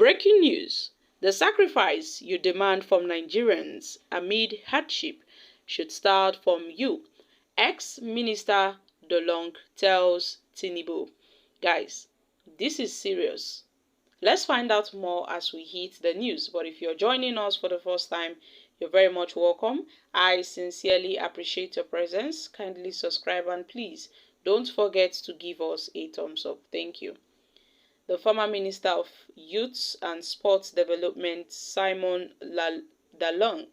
Breaking news. The sacrifice you demand from Nigerians amid hardship should start from you. Ex-Minister Dolong tells Tinubu. Guys, this is serious. Let's find out more as we hit the news. But if you're joining us for the first time, you're very much welcome. I sincerely appreciate your presence. Kindly subscribe and please don't forget to give us a thumbs up. Thank you. The former Minister of Youth and Sports Development, Simon Dalong,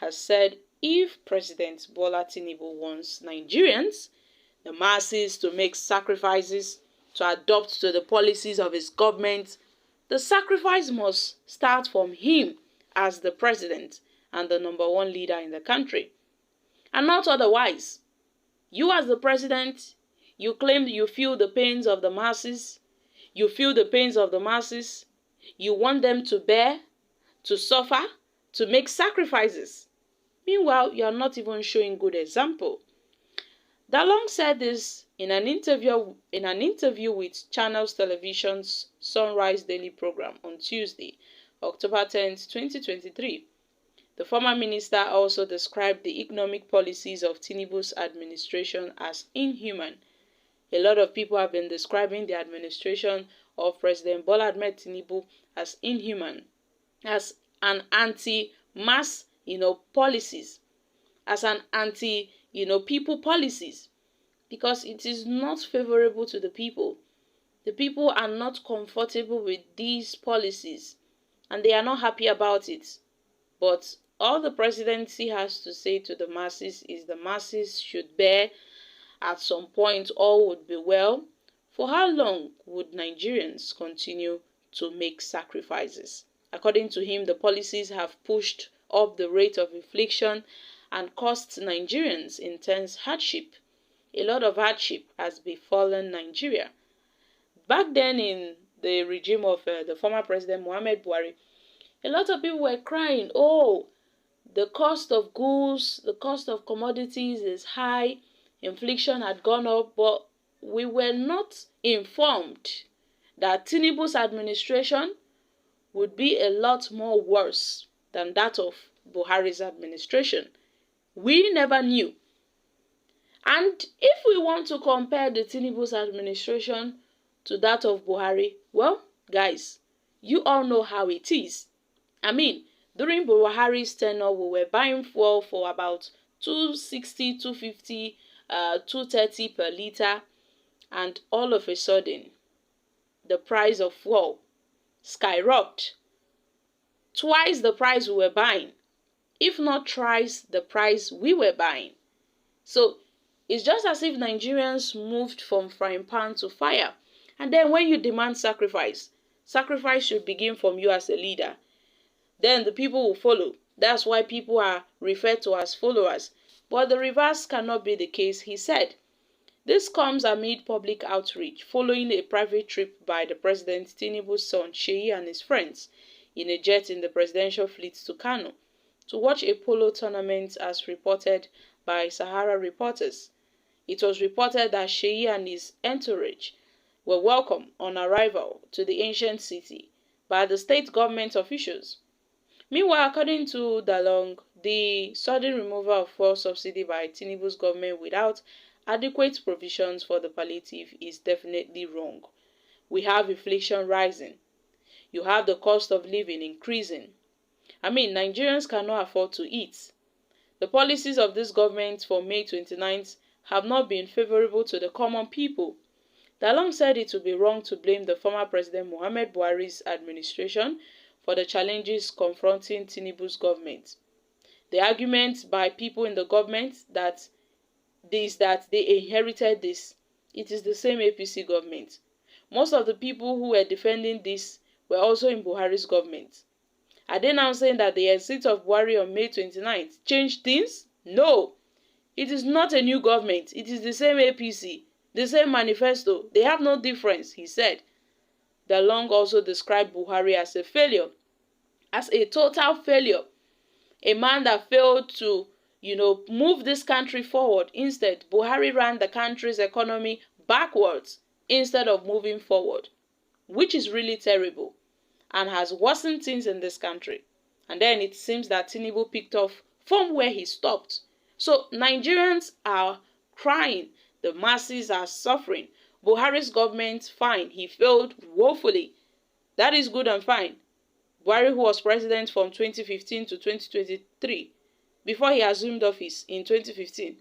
has said if President Bola Tinubu wants Nigerians, the masses, to make sacrifices to adopt to the policies of his government, the sacrifice must start from him as the president and the #1 leader in the country, and not otherwise. You as the president, you claim you feel the pains of the masses. You feel the pains of the masses. You want them to bear, to suffer, to make sacrifices. Meanwhile, you are not even showing good example. Dalong said this in an interview with Channels Television's Sunrise Daily program on Tuesday, October 10th, 2023. The former minister also described the economic policies of Tinubu's administration as inhuman. A lot of people have been describing the administration of President Bola Ahmed Tinubu as inhuman, as an anti-mass, policies, as an people policies, because it is not favorable to the people. The people are not comfortable with these policies, and they are not happy about it. But all the presidency has to say to the masses is the masses should bear. At some point, all would be well. For how long would Nigerians continue to make sacrifices? According to him, the policies have pushed up the rate of inflation and caused Nigerians intense hardship. A lot of hardship has befallen Nigeria. Back then, in the regime of the former president Muhammad Buhari, a lot of people were crying, oh, the cost of goods, the cost of commodities is high. Inflation had gone up, but we were not informed that Tinubu's administration would be a lot more worse than that of Buhari's administration. We never knew. And if we want to compare the Tinubu's administration to that of Buhari, well, guys, you all know how it is. I mean, during Buhari's tenure, we were buying fuel for about 260, 250, 230 per liter, and all of a sudden the price of fuel skyrocketed. Twice the price we were buying, if not thrice the price we were buying. So it's just as if Nigerians moved from frying pan to fire. And then when you demand sacrifice should begin from you as a leader. Then the people will follow. That's why people are referred to as followers. But the reverse cannot be the case, he said. This comes amid public outreach following a private trip by the President Tinubu's son Sheyi and his friends in a jet in the presidential fleet to Kano to watch a polo tournament, as reported by Sahara reporters. It was reported that Sheyi and his entourage were welcomed on arrival to the ancient city by the state government officials. Meanwhile, according to Dalong, the sudden removal of fuel subsidy by Tinubu's government without adequate provisions for the palliative is definitely wrong. We have inflation rising. You have the cost of living increasing. I mean, Nigerians cannot afford to eat. The policies of this government for May 29th have not been favorable to the common people. Dalong said it would be wrong to blame the former President Muhammad Buhari's administration for the challenges confronting Tinubu's government. The argument by people in the government that they inherited this. It is the same APC government. Most of the people who were defending this were also in Buhari's government. Are they now saying that the exit of Buhari on May 29th changed things? No. It is not a new government. It is the same APC, the same manifesto. They have no difference, he said. Dalong also described Buhari as a failure, as a total failure. A man that failed to, move this country forward. Instead, Buhari ran the country's economy backwards instead of moving forward, which is really terrible. and has worsened things in this country. And then it seems that Tinubu picked off from where he stopped. So Nigerians are crying. The masses are suffering. Buhari's government, fine, he failed woefully. That is good and fine. Buhari, who was president from 2015 to 2023, before he assumed office in 2015,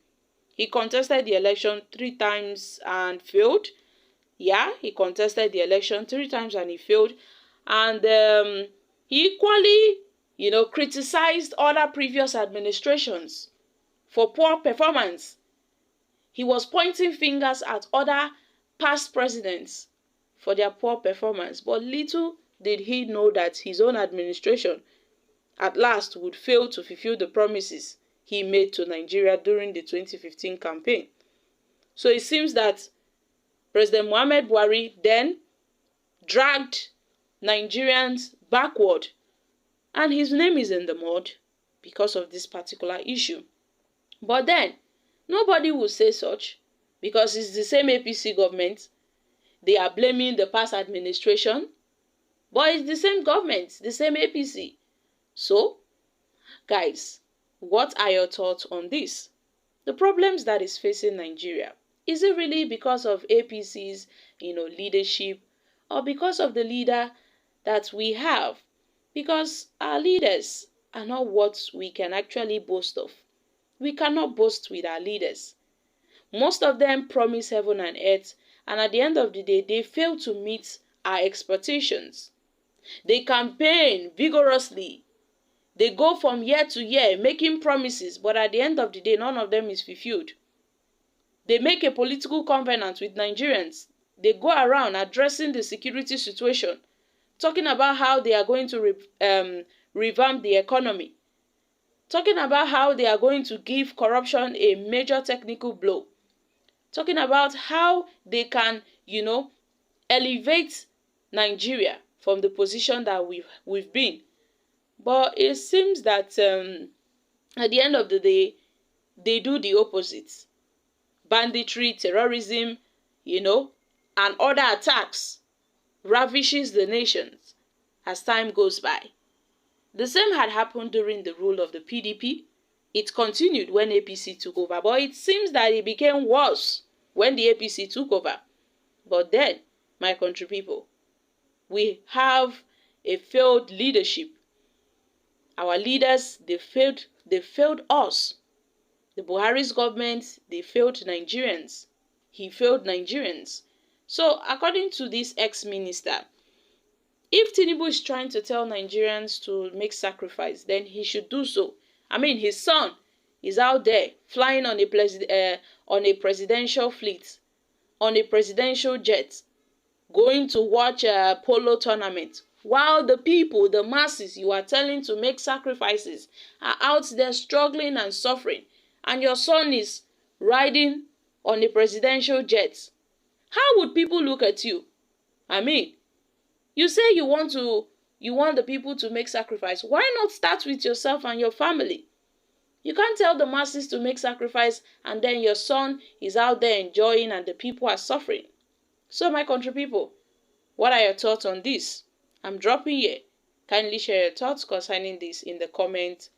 he contested the election 3 times and failed. Yeah, he contested the election 3 times and he failed. And he equally, criticized other previous administrations for poor performance. He was pointing fingers at other past presidents for their poor performance. But little did he know that his own administration at last would fail to fulfill the promises he made to Nigeria during the 2015 campaign. So it seems that President Muhammad Buhari then dragged Nigerians backward, and his name is in the mud because of this particular issue. But then, nobody will say such because it's the same APC government. They are blaming the past administration, but it's the same government, the same APC. So, guys, what are your thoughts on this? The problems that is facing Nigeria, is it really because of APC's, leadership, or because of the leader that we have? Because our leaders are not what we can actually boast of. We cannot boast with our leaders. Most of them promise heaven and earth, and at the end of the day, they fail to meet our expectations. They campaign vigorously. They go from year to year making promises, but at the end of the day, none of them is fulfilled. They make a political covenant with Nigerians. They go around addressing the security situation, talking about how they are going to revamp the economy, talking about how they are going to give corruption a major technical blow, talking about how they can, elevate Nigeria from the position that we've been. But it seems that at the end of the day, they do the opposite. Banditry, terrorism, and other attacks ravishes the nations as time goes by. The same had happened during the rule of the PDP. It continued when APC took over, but it seems that it became worse when the APC took over. But then, my country people, we have a failed leadership. Our leaders, they failed us. The Buharis government, they failed Nigerians. He failed Nigerians. So, according to this ex-minister, if Tinubu is trying to tell Nigerians to make sacrifice, then he should do so. I mean, his son is out there flying on a presidential fleet, on a presidential jet, going to watch a polo tournament, while the people, the masses you are telling to make sacrifices, are out there struggling and suffering, and your son is riding on a presidential jet. How would people look at you? I mean, you say you want the people to make sacrifice. Why not start with yourself and your family? You can't tell the masses to make sacrifice and then your son is out there enjoying and the people are suffering. So my country people, what are your thoughts on this? I'm dropping here. Kindly share your thoughts concerning this in the comment